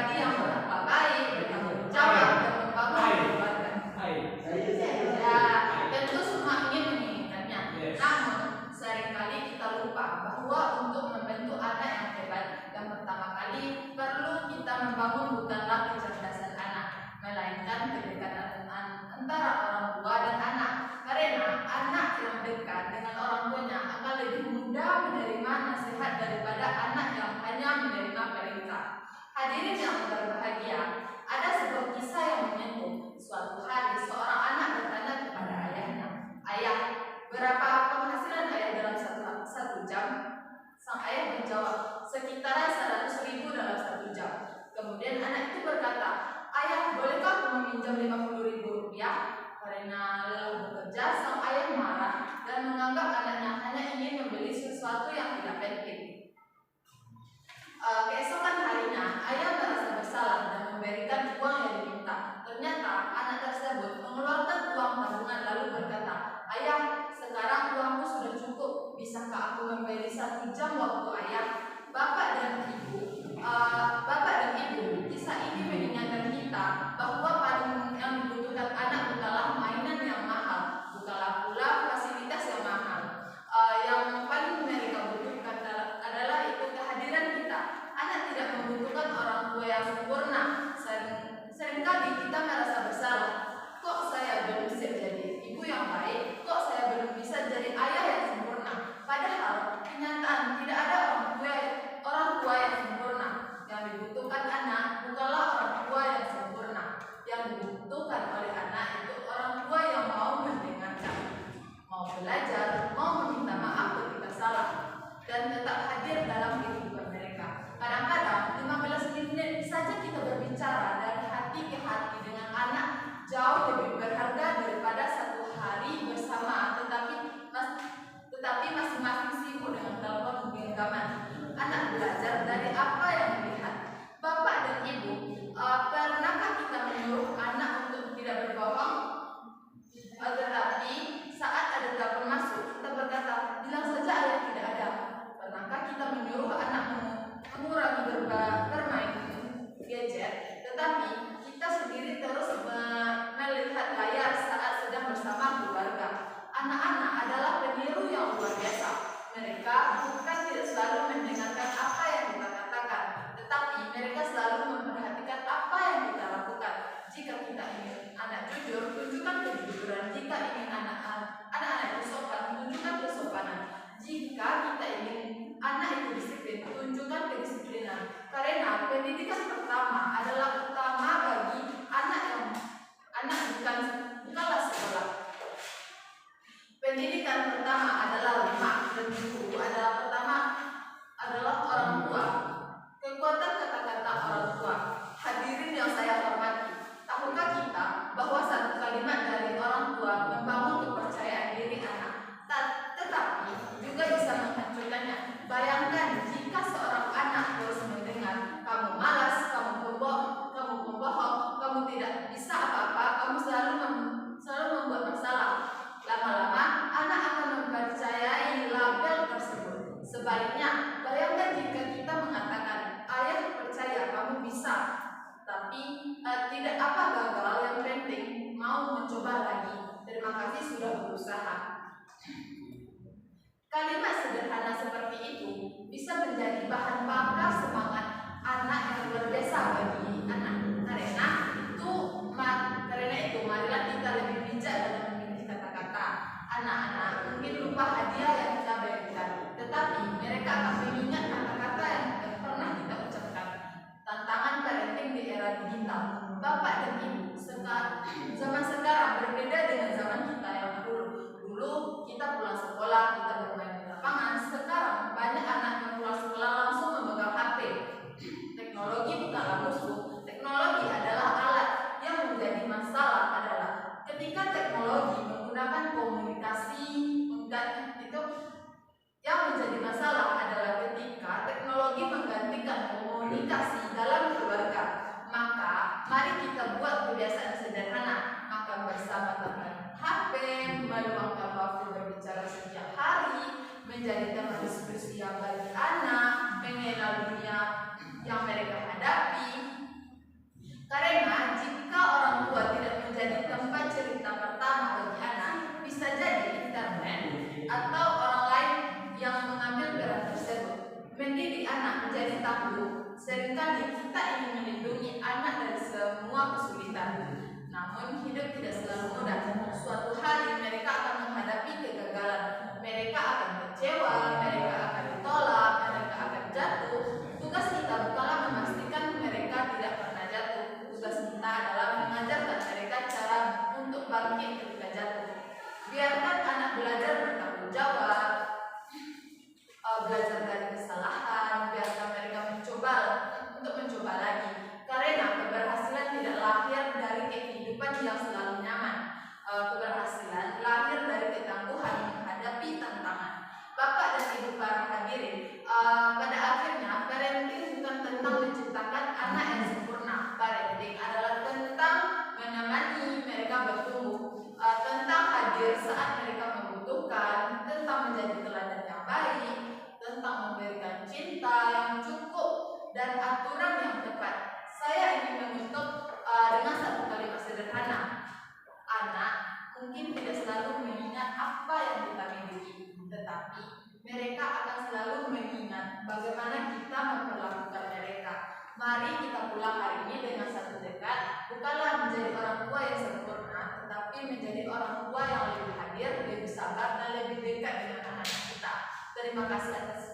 pribadi yang berapa baik, bertanggung jawab, dan membangun keluarga. Ya, tentu semua ingin menginginkannya. Namun seringkali kita lupa bahwa untuk membentuk anak yang hebat, yang pertama kali perlu kita membangun bukanlah kecerdasan anak, melainkan kedekatan antara orang tua dan anak. Karena anak yang dekat dengan orang tuanya akan lebih mudah menerima nasihat daripada anak yang hanya menerima perintah. Hadirin yang berbahagia, ada sebuah kisah yang menyentuh. Suatu hari seorang anak bertanya kepada ayahnya, "Ayah, berapa penghasilan ayah dalam satu jam?" Sang ayah menjawab, "Sekitaran 100.000 dalam 1 jam." Kemudian anak itu berkata, "Ayah, bolehkah aku meminjam 50.000 rupiah?" Karena lelah bekerja, sang ayah marah dan menganggap anaknya hanya ingin membeli sesuatu yang tidak penting. Keesokan harinya, ayah merasa bersalah dan memberikan uang yang diminta. Ternyata anak tersebut mengeluarkan uang tabungan lalu berkata, "Ayah, sekarang uangku sudah cukup. Bisakah aku membeli 1 jam waktu ayah?" Bapak dan Ibu, kisah ini mengingatkan kita bahwa paling yang dibutuhkan anak bukanlah mainan yang mahal, bukanlah pula fasilitas yang mahal. Yang paling mereka butuhkan adalah itu kehadiran kita. Anak tidak membutuhkan orang tua yang sempurna. Seringkali kita merasa bersalah. Kok saya belum bisa jadi ibu yang baik? Kok saya belum bisa jadi ayah yang sempurna? Padahal kenyataan tidak ada orang tua yang sempurna. Yang dibutuhkan anak bukanlah orang tua yang sempurna. Yang dibutuhkan oleh anak itu orang tua yang mau mendengarkan, mau belajar, mau meminta maaf ketika salah, dan tetap hadir dalam kehidupan mereka. Kadang-kadang 15 menit saja kita berbicara dari hati ke hati dengan anak jauh lebih berharga daripada 1 hari bersama tetapi masing-masing sibuk dengan telepon genggaman. Anak belajar dari apa yang dilihat. Bapak dan Ibu, pernahkah kita menyuruh anak untuk tidak berbohong? Tetapi saat ada telepon masuk, kita berkata, "Bilang saja ayah tidak ada." Pernahkah kita menyuruh anak mengurangi bermain gadget, tetapi kita sendiri terus melihat layar saat sedang bersama keluarga? Anak-anak adalah peniru yang luar biasa. Mereka bukan tidak selalu mendengarkan apa yang kita katakan, tetapi mereka selalu memperhatikan apa yang kita lakukan. Jika kita ingin anak jujur, tunjukkan kejujuran. Jika ingin anak-anak itu sopan, tunjukkan kesopanan. Jika kita ingin anak itu disiplin, tunjukkan kedisiplinan. Karena pendidikan pertama adalah utama bagi anak bukanlah sekolah. Pendidikan pertama adalah rumah, dan guru adalah orang tua. Kekuatan kata-kata orang tua. Hadirin yang saya hormati, tahukah kita bahwa satu kalimat dari orang tua membangun kepercayaan diri anak, tetapi juga bisa menghancurkannya. Bayangkan jika seorang anak terus mendengar, "Kamu malas, kamu pembohong, kamu tidak bisa apa-apa, kamu selalu membuat masalah." Lama-lama anak akan mempercayai label tersebut. Sebaliknya, bayangkan jika kita mengatakan, "Ayah percaya kamu bisa, tapi tidak apa gagal, yang penting mau mencoba lagi. Terima kasih sudah berusaha." Kalimat sederhana seperti itu bisa menjadi bahan bakar semangat anak yang luar biasa bagi anak. Karena itu marilah kita lebih bijak dalam memilih kata-kata. Anak-anak mungkin lupa hadiah yang kita berikan, tetapi mereka akan mengingat kata-kata yang pernah kita ucapkan. Tantangan parenting di era digital. Bapak dan Ibu, zaman sekarang berbeda dengan zaman kita yang dulu. Dulu kita pulang sekolah, kita bermain di lapangan. Sekarang banyak anak yang pulang sekolah langsung memegang HP. Teknologi bukanlah musuh. Teknologi adalah alat. Yang menjadi masalah adalah ketika teknologi menggunakan komunikasi itu, yang menjadi masalah adalah ketika teknologi menggantikan komunikasi dalam keluarga. Maka mari kita buat kebiasaan sederhana, makan bersama tanpa HP, meluangkan waktu berbicara setiap hari, menjadi teman diskusi yang bagi anak, mengenal dunia yang mereka hadapi, anak menjadi tangguh, seringkali kita ingin melindungi anak dari semua kesulitan. Namun hidup tidak selalu mudah. Suatu hari mereka akan menghadapi kegagalan. Mereka akan kecewa, mereka akan ditolak, mereka akan jatuh. Tugas kita bukanlah memastikan mereka tidak pernah jatuh. Tugas kita adalah mengajarkan mereka cara untuk bangkit ketika jatuh. Biarkan anak belajar bertanggung jawab, belajar dari kesalahan, biarkan mereka mencoba lagi. Karena keberhasilan tidak lahir dari kehidupan yang selalu nyaman. Keberhasilan lahir dari ketangguhan menghadapi tantangan. Bapak dan Ibu para hadirin, pada akhirnya parenting bukan tentang menciptakan anak yang sempurna. Parenting adalah tentang menemani mereka bertumbuh, tentang hadir saat mereka membutuhkan, tentang menjadi teladan yang baik, tentang memberikan cinta yang cukup dan aturan yang tepat. Saya ingin menutup dengan satu kalimat sederhana. Anak mungkin tidak selalu mengingat apa yang kita miliki, tetapi mereka akan selalu mengingat bagaimana kita memperlakukan mereka. Mari kita pulang hari ini dengan satu tekad, bukanlah menjadi orang tua yang sempurna, tetapi menjadi orang tua yang lebih hadir, lebih sabar, dan lebih dekat dengan anak kita. Terima kasih atas